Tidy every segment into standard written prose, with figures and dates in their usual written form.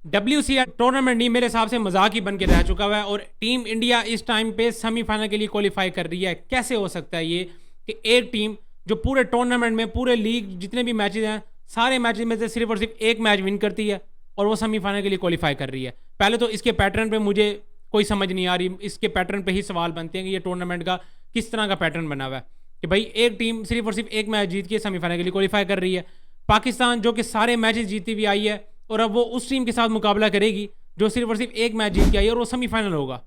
WCI tournament नहीं, मेरे हिसाब से मजाक ही बन के रह चुका हुआ है। और टीम इंडिया इस टाइम पे सेमीफाइनल के लिए क्वालिफाई कर रही है। कैसे हो सकता है ये कि एक टीम जो पूरे टूर्नामेंट में, पूरे लीग जितने भी मैचेस हैं, सारे मैचेस में से सिर्फ और सिर्फ एक मैच विन करती है और वो सेमीफाइनल के लिए क्वालिफाई कर रही है। पहले तो इसके पैटर्न पे मुझे कोई समझ नहीं आ रही। इसके पैटर्न पे ही सवाल बनते हैं कि ये टूर्नामेंट का किस तरह का पैटर्न बना हुआ है कि भाई एक टीम सिर्फ और सिर्फ एक मैच जीत के सेमीफाइनल के लिए क्वालिफाई कर रही है। पाकिस्तान जो कि सारे मैचेस जीती हुई आई है और अब वो उस टीम के साथ मुकाबला करेगी जो सिर्फ और सिर्फ एक मैच जीत के आई है और वो सेमीफाइनल होगा।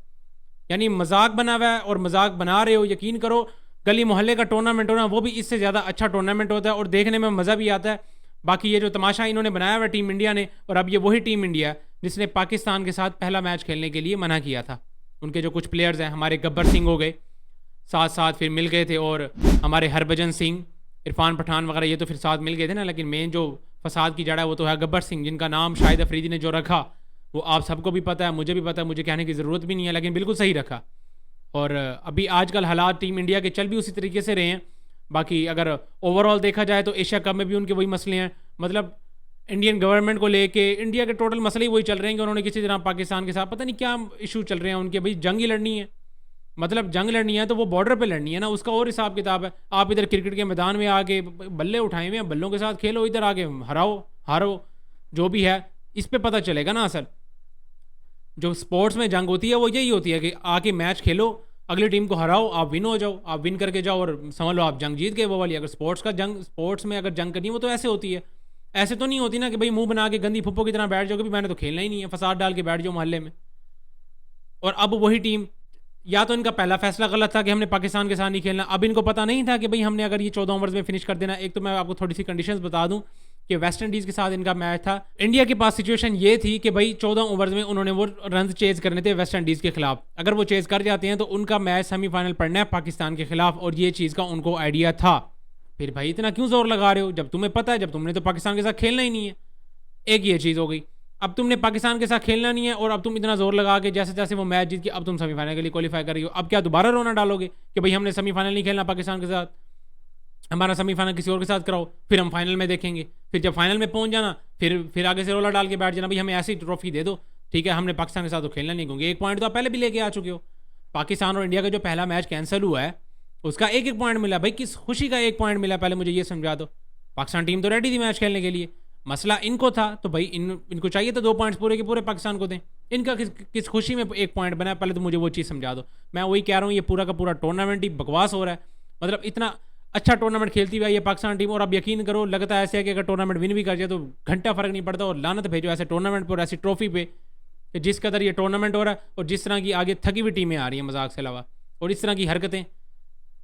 यानी मजाक बना हुआ है और मजाक बना रहे हो। यकीन करो, गली मोहल्ले का टूर्नामेंट हो ना, वो भी इससे ज़्यादा अच्छा टूर्नामेंट होता है और देखने में मज़ा भी आता है। बाकी ये जो तमाशा इन्होंने बनाया हुआ टीम इंडिया ने, और अब ये वही टीम इंडिया जिसने पाकिस्तान के साथ पहला मैच खेलने के लिए मना किया था। उनके जो कुछ प्लेयर्स हैं, हमारे गब्बर सिंह हो गए, साथ साथ फिर मिल गए थे, और हमारे हरभजन सिंह, इरफान पठान वगैरह, ये तो फिर साथ मिल गए थे ना। लेकिन मेन जो फसाद की जड़ है वो तो है गब्बर सिंह, जिनका नाम शाहिद अफरीदी ने जो रखा वो आप सबको भी पता है, मुझे भी पता है, मुझे कहने की ज़रूरत भी नहीं है, लेकिन बिल्कुल सही रखा। और अभी आजकल हालात टीम इंडिया के चल भी उसी तरीके से रहे हैं। बाकी अगर ओवरऑल देखा जाए तो एशिया कप में भी उनके वही मसले हैं। मतलब इंडियन गवर्नमेंट को लेके इंडिया के टोटल मसले ही वही चल रहे हैं कि उन्होंने किसी तरह पाकिस्तान के साथ पता नहीं क्या इशू चल रहे हैं उनके। भाई जंग ही लड़नी है, मतलब जंग लड़नी है तो वो बॉर्डर पे लड़नी है ना, उसका और हिसाब किताब है। आप इधर क्रिकेट के मैदान में आके बल्ले उठाए हुए हैं, बल्लों के साथ खेलो, इधर आके हराओ हारो, जो भी है इस पे पता चलेगा ना। असल जो स्पोर्ट्स में जंग होती है वो यही होती है कि आके मैच खेलो, अगली टीम को हराओ, आप विन हो जाओ, आप विन करके जाओ और समझ लो आप जंग जीत गए वो वाली। अगर स्पोर्ट्स में अगर जंग करनी है वो तो ऐसे होती है। ऐसे तो नहीं होती ना कि भाई मुंह बना के गंदी फुप्पो की तरह बैठ जाओ कि भाई मैंने तो खेलना ही नहीं है, फसाद डाल के बैठ जाओ मोहल्ले में। और अब वही टीम, या तो इनका पहला फैसला गलत था कि हमने पाकिस्तान के साथ नहीं खेलना, अब इनको पता नहीं था कि भाई हमने अगर ये 14 ओवर्स में फिनिश कर देना। एक तो मैं आपको थोड़ी सी कंडीशंस बता दूं कि वेस्ट इंडीज़ के साथ इनका मैच था। इंडिया के पास सिचुएशन ये थी कि भाई 14 ओवर्स में उन्होंने वो रन चेज करने थे वेस्ट इंडीज़ के खिलाफ। अगर वो चेज कर जाते हैं तो उनका मैच सेमीफाइनल पड़ना है पाकिस्तान के खिलाफ, और ये चीज़ का उनको आइडिया था। फिर भाई इतना क्यों जोर लगा रहे हो जब तुम्हें पता है, जब तुमने तो पाकिस्तान के साथ खेलना ही नहीं है। एक ये चीज़ हो गई। अब तुमने पाकिस्तान के साथ खेलना नहीं है और अब तुम इतना जोर लगा के जैसे जैसे वो मैच जीत के अब तुम सेमीफाइनल के लिए क्वालिफाई कर रही हो, अब क्या दोबारा रोना डालोगे कि भाई हमने सेमीफाइनल नहीं खेलना पाकिस्तान के साथ, हमारा सेमीफाइनल किसी और के साथ कराओ, फिर हम फाइनल में देखेंगे। फिर जब फाइनल में पहुंच जाना फिर आगे से रोला डाल के बैठ जाना भाई हमें ऐसी ट्रॉफी दे दो, ठीक है हमने पाकिस्तान के साथ तो खेलना नहीं, क्योंकि एक पॉइंट तो आप पहले भी लेके आ चुके हो। पाकिस्तान और इंडिया का जो पहला मैच कैंसिल हुआ है उसका एक एक पॉइंट मिला। भाई किस खुशी का एक पॉइंट मिला, पहले मुझे ये समझा दो। पाकिस्तान टीम तो रेडी थी मैच खेलने के लिए, मसला इनको था, तो भाई इनको चाहिए था 2 पॉइंट्स पूरे के पूरे पाकिस्तान को दें। इनका किस खुशी में एक पॉइंट बना है, पहले तो मुझे वो चीज़ समझा दो। मैं वही कह रहा हूँ, ये पूरा का पूरा टूर्नामेंट ही बकवास हो रहा है। मतलब इतना अच्छा टूर्नामेंट खेलती हुई है ये पाकिस्तान टीम, और अब यकीन करो लगता है ऐसे है कि अगर टूर्नामेंट विन भी कर जाए तो घंटा फर्क नहीं पड़ता, और लानत भेजो ऐसे टूर्नामेंट पर, ऐसी ट्रॉफी पे कि जिस कदर ये टूर्नामेंट हो रहा है और जिस तरह की आगे थकी हुई टीमें आ रही हैं मजाक से अलावा, और इस तरह की हरकतें।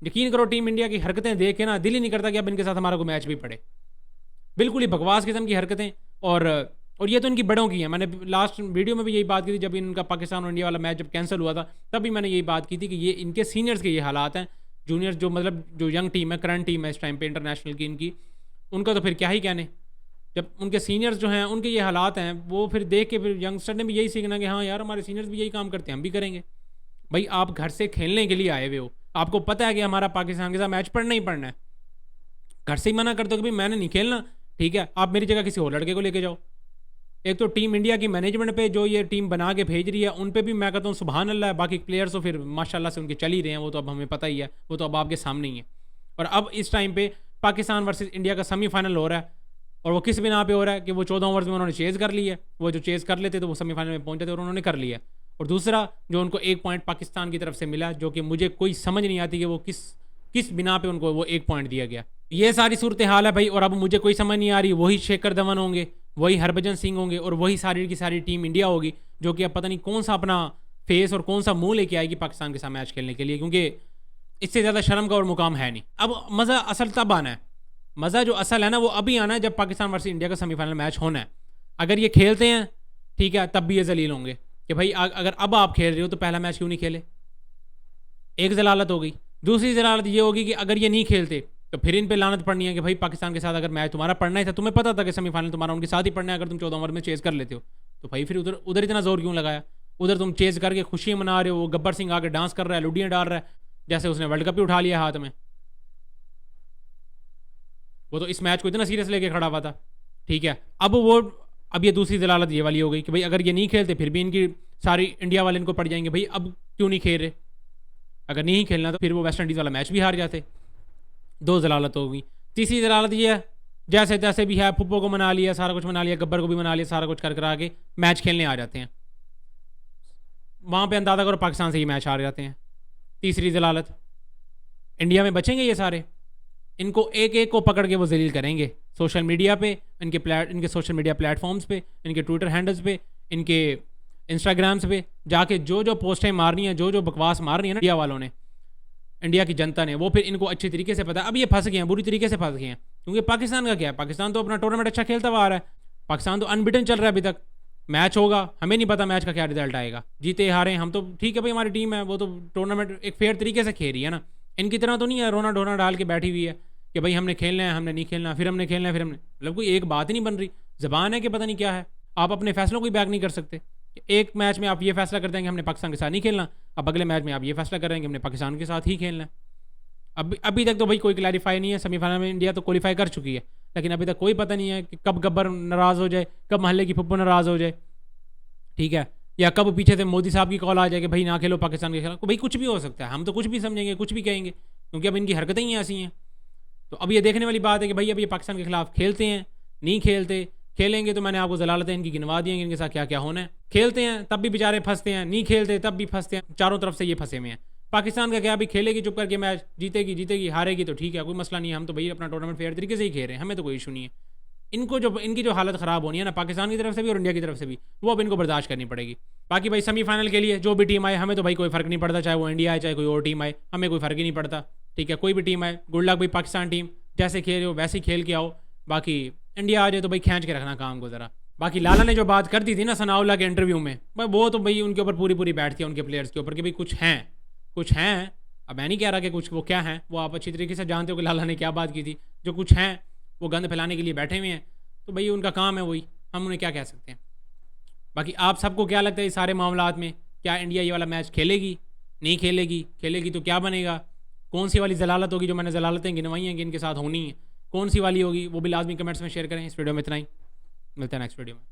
यकीन करो टीम इंडिया की हरकतें देख के ना दिल ही नहीं करता कि अब इनके साथ हमारा कोई मैच भी पड़े। बिल्कुल ही बकवास किस्म की हरकतें। और ये तो इनकी बड़ों की है। मैंने लास्ट वीडियो में भी यही बात की थी, जब इनका पाकिस्तान और इंडिया वाला मैच जब कैंसिल हुआ था तब भी मैंने यही बात की थी कि ये इनके सीनियर्स के ये हालात हैं। जूनियर्स जो मतलब जो यंग टीम है, करंट टीम है इस टाइम पे इंटरनेशनल की इनकी, उनका तो फिर क्या ही कहने। जब उनके सीनियर्स जो हैं उनके ये हालात हैं, वो फिर देख के फिर यंगस्टर ने भी यही सीखना कि हाँ यार हमारे सीनियर्स भी यही काम करते हैं, हम भी करेंगे। भाई आप घर से खेलने के लिए आए हुए हो, आपको पता है कि हमारा पाकिस्तान के साथ मैच पढ़ना ही पढ़ना है, घर से ही मना कर दो कि भाई मैंने नहीं खेलना, ठीक है आप मेरी जगह किसी और लड़के को लेके जाओ। एक तो टीम इंडिया की मैनेजमेंट पे जो ये टीम बना के भेज रही है उन पे भी मैं कहता हूँ सुभान अल्लाह है। बाकी प्लेयर्स तो फिर माशाल्लाह से उनके चल ही रहे हैं, वो तो अब हमें पता ही है, वो तो अब आपके सामने ही है। और अब इस टाइम पे पाकिस्तान वर्सेस इंडिया का सेमीफाइनल हो रहा है, और वो किस बिना पे हो रहा है कि वो 14 ओवर्स में उन्होंने चेज़ कर लिया है। वो जो चेज़ कर लेते तो वो सेमीफाइनल में पहुंच जाते और उन्होंने कर लिया। और दूसरा जो उनको एक पॉइंट पाकिस्तान की तरफ से मिला, जो कि मुझे कोई समझ नहीं आती कि वो किस किस बिना पे उनको वो एक पॉइंट दिया गया। ये सारी सूरत हाल है भाई, और अब मुझे कोई समझ नहीं आ रही। वही शेखर धवन होंगे, वही हरभजन सिंह होंगे, और वही सारी की सारी टीम इंडिया होगी जो कि अब पता नहीं कौन सा अपना फेस और कौन सा मुंह लेके आएगी पाकिस्तान के साथ मैच खेलने के लिए, क्योंकि इससे ज़्यादा शर्म का और मुकाम है नहीं। अब मज़ा असल तब आना है, मज़ा जो असल है ना वो अभी आना है जब पाकिस्तान वर्सेस इंडिया का सेमीफाइनल मैच होना है। अगर ये खेलते हैं ठीक है तब भी ये जलील होंगे कि भाई अगर अब आप खेल रहे हो तो पहला मैच क्यों नहीं खेले। एक जलालत हो गई। दूसरी जलालत ये होगी कि अगर ये नहीं खेलते तो फिर इन पे लानत पड़नी है कि भाई पाकिस्तान के साथ अगर मैच तुम्हारा पढ़ना ही था, तुम्हें पता था कि सेमीफाइनल तुम्हारा उनके साथ ही पढ़ना है, अगर तुम 14 ओवर में चेज कर लेते हो तो भाई फिर उधर उधर इतना जोर क्यों लगाया। उधर तुम चेज करके खुशियाँ मना रहे हो, गब्बर सिंह आके डांस कर रहा है, लुडियाँ डाल रहा है, जैसे उसने वर्ल्ड कप ही उठा लिया हाथ में। वो तो इस मैच को इतना सीरियस लेके खड़ा हुआ था, ठीक है। अब वो अब ये दूसरी दलालत ये वाली हो गई कि भाई अगर ये नहीं खेलते फिर भी इनकी सारी इंडिया वाले इनको पड़ जाएंगे, भाई अब क्यों नहीं खेल रहे, अगर नहीं खेलना तो फिर वो वेस्ट इंडीज़ वाला मैच भी हार जाते। दो दलालत हो गई। तीसरी दलालत ये है, जैसे तैसे भी है, पुप्पो को मना लिया, सारा कुछ मना लिया, गब्बर को भी मना लिया, सारा कुछ कर करा के मैच खेलने आ जाते हैं, वहाँ पे अंदाज़ा करो पाकिस्तान से ही मैच हार जाते हैं। तीसरी दलालत, इंडिया में बचेंगे ये सारे, इनको एक एक को पकड़ के वो जलील करेंगे सोशल मीडिया पे, इनके सोशल मीडिया प्लेटफॉर्म्स पे, इनके ट्विटर हैंडल्स पे, इनके इंस्टाग्राम्स पे जाके जो जो पोस्टें मारनी है, जो जो बकवास मारनी है ना इंडिया वालों ने, इंडिया की जनता ने, वो फिर इनको अच्छी तरीके से पता है। अब ये फंस गए हैं, बुरी तरीके से फंस गए हैं, क्योंकि पाकिस्तान का क्या है, पाकिस्तान तो अपना टूर्नामेंट अच्छा खेलता हुआ आ रहा है, पाकिस्तान तो अनबिटन चल रहा है अभी तक। मैच होगा, हमें नहीं पता मैच का क्या रिजल्ट आएगा, जीते हारे हम तो ठीक है भाई, हमारी टीम है, वो तो टूर्नामेंट एक फेयर तरीके से खेल रही है ना, इनकी तरह तो नहीं है रोना ढोना डाल के बैठी हुई है कि भाई हमने खेलना है, हमने नहीं खेलना, फिर हमने खेलना है, फिर हमने, मतलब कोई एक बात ही नहीं बन रही, जबान है कि पता नहीं क्या है। आप अपने फैसलों को बैक नहीं कर सकते। एक मैच में आप ये फैसला कर देंगे हमने पाकिस्तान के साथ नहीं खेलना, अब अगले मैच में आप ये फैसला कर रहे हैं कि हमने पाकिस्तान के साथ ही खेलना है। अभी तक तो भाई कोई क्लैरिफाई नहीं है, सेमीफाइनल में इंडिया तो क्वालिफाई कर चुकी है, लेकिन अभी तक कोई पता नहीं है कि कब गब्बर नाराज़ हो जाए, कब महल्ले की फुप्पो नाराज़ हो जाए, ठीक है, या कब पीछे से मोदी साहब की कॉल आ जाए कि भाई ना खेलो पाकिस्तान के खिलाफ। भाई कुछ भी हो सकता है, हम तो कुछ भी समझेंगे, कुछ भी कहेंगे, क्योंकि अब इनकी हरकतें ही ऐसी हैं। तो अब ये देखने वाली बात है कि भाई अब ये पाकिस्तान के खिलाफ खेलते हैं, नहीं खेलते, खेलेंगे तो मैंने आपको जलालतें इनकी गिनवा दी हैं कि इनके साथ क्या क्या होना है, खेलते हैं तब भी बेचारे फंसते हैं, नहीं खेलते तब भी फंसते हैं, चारों तरफ से ये फंसे हुए हैं। पाकिस्तान का क्या, अभी खेलेगी चुप करके मैच, जीतेगी जीतेगी, हारेगी तो ठीक है, कोई मसला नहीं है, हम तो भाई अपना टूर्नामेंट फेयर तरीके से ही खेल रहे हैं, हमें तो कोई इशू नहीं है। इनको जो इनकी जो हालत ख़राब होनी है ना पाकिस्तान की तरफ से भी और इंडिया की तरफ से भी, वो अब इनको बर्दाश्त करनी पड़ेगी। बाकी भाई सेमीफाइनल के लिए जो भी टीम आए हमें तो भाई कोई फ़र्क नहीं पड़ता, चाहे वो इंडिया आए चाहे कोई और टीम आए, हमें कोई फ़र्क ही नहीं पड़ता, ठीक है, कोई भी टीम आए, गुड लक भाई पाकिस्तान टीम, जैसे खेल रहे हो वैसे ही खेल के आओ। बाकी इंडिया आ जाए तो भाई खींच के रखना काम को ज़रा। बाकी लाला ने जो बात कर दी थी ना सनाउल्लाह के इंटरव्यू में, भाई वो तो भाई उनके ऊपर पूरी पूरी बैठती है, उनके प्लेयर्स के ऊपर कि भाई कुछ हैं, कुछ हैं। अब मैं नहीं कह रहा कि कुछ वो क्या हैं, वो आप अच्छी तरीके से जानते हो कि लाला ने क्या बात की थी, जो कुछ हैं वो गंद फैलाने के लिए बैठे हुए हैं, तो भाई उनका काम है वही, हम उन्हें क्या कह सकते हैं। बाकी आप सबको क्या लगता है इस सारे मामलात में, क्या इंडिया ये वाला मैच खेलेगी, नहीं खेलेगी, खेलेगी तो क्या बनेगा, कौन सी वाली जलालत होगी जो मैंने जलालतें गिनवाई हैं कि इनके साथ होनी है, कौन सी वाली होगी, वो भी लाजमी कमेंट्स में शेयर करें। इस वीडियो में इतना ही, मिलते हैं नेक्स्ट वीडियो में।